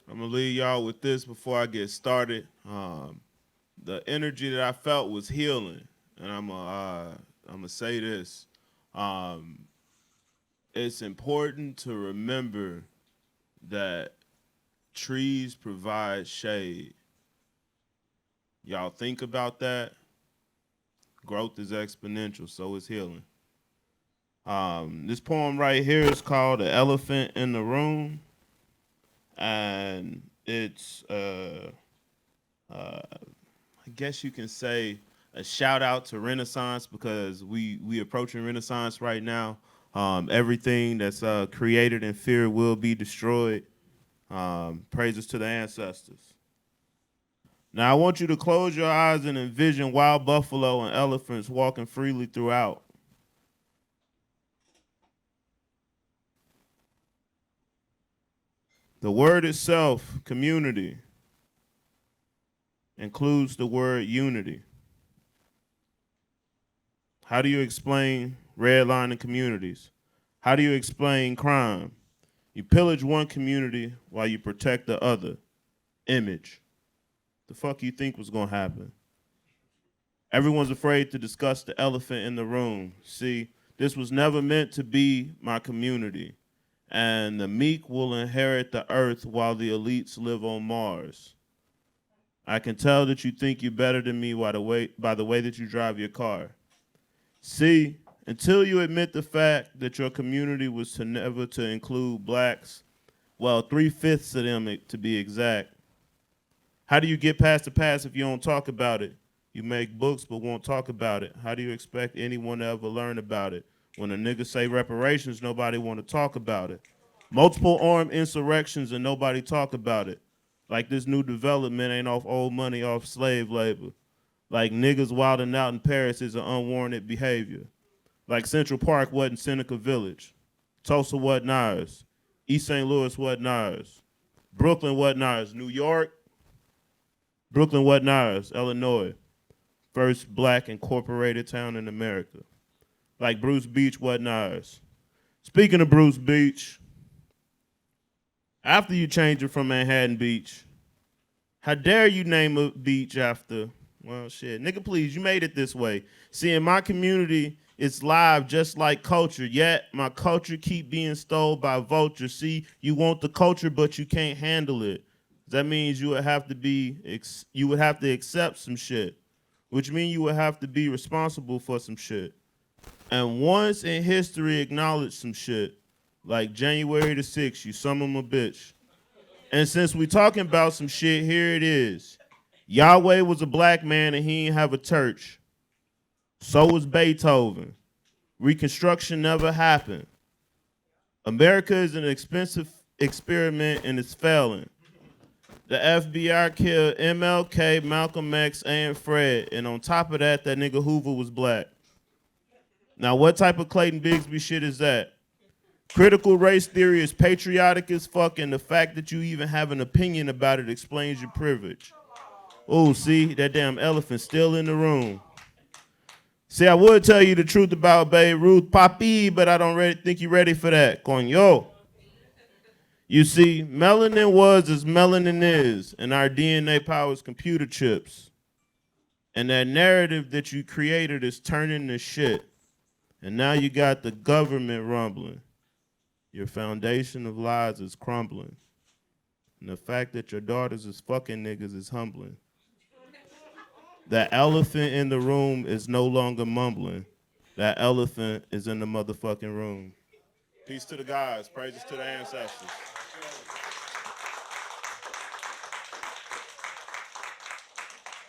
I'm gonna leave y'all with this before I get started. The energy that I felt was healing, and I'm gonna say this. Um, it's important to remember that trees provide shade. Y'all think about that. Growth is exponential, so is healing. This poem right here is called "The Elephant in the Room," and it's I guess you can say a shout out to Renaissance because we approaching Renaissance right now. Everything that's created in fear will be destroyed. Praises to the ancestors. Now I want you to close your eyes and envision wild buffalo and elephants walking freely throughout. The word itself, community, includes the word unity. How do you explain redlining communities? How do you explain crime? You pillage one community while you protect the other. Image. The fuck you think was gonna happen? Everyone's afraid to discuss the elephant in the room. See, this was never meant to be my community. And the meek will inherit the earth while the elites live on Mars. I can tell that you think you're better than me by the way that you drive your car. See, until you admit the fact that your community was to never to include blacks, well, 3/5 of them to be exact. How do you get past the past if you don't talk about it? You make books but won't talk about it. How do you expect anyone to ever learn about it? When a nigga say reparations, nobody want to talk about it. Multiple armed insurrections and nobody talk about it. Like this new development ain't off old money, off slave labor. Like niggas wilding out in Paris is an unwarranted behavior. Like Central Park wasn't Seneca Village. Tulsa wasn't ours. East St. Louis wasn't ours. Brooklyn wasn't ours. New York, Brooklyn wasn't ours. Illinois, first black incorporated town in America. Like Bruce Beach wasn't ours. Speaking of Bruce Beach, after you change it from Manhattan Beach, how dare you name a beach after, well, shit. Nigga, please, you made it this way. See, in my community, it's live just like culture, yet my culture keep being stole by vultures. See, you want the culture, but you can't handle it. That means you would have to you would have to accept some shit, which means you would have to be responsible for some shit. And once in history acknowledge some shit, like January the 6th, you summon a bitch. And since we talking about some shit, here it is. Yahweh was a black man and he didn't have a church. So was Beethoven. Reconstruction never happened. America is an expensive experiment and it's failing. The FBI killed MLK, Malcolm X, and Fred. And on top of that, that nigga Hoover was black. Now, what type of Clayton Bigsby shit is that? Critical race theory is patriotic as fuck, and the fact that you even have an opinion about it explains your privilege. Oh, see, that damn elephant still in the room. See, I would tell you the truth about Babe Ruth, Papi, but I don't think you're ready for that. Coño. You see, melanin was as melanin is, and our DNA powers computer chips. And that narrative that you created is turning to shit. And now you got the government rumbling. Your foundation of lies is crumbling. And the fact that your daughters is fucking niggas is humbling. That elephant in the room is no longer mumbling. That elephant is in the motherfucking room. Peace to the gods. Praises to the ancestors.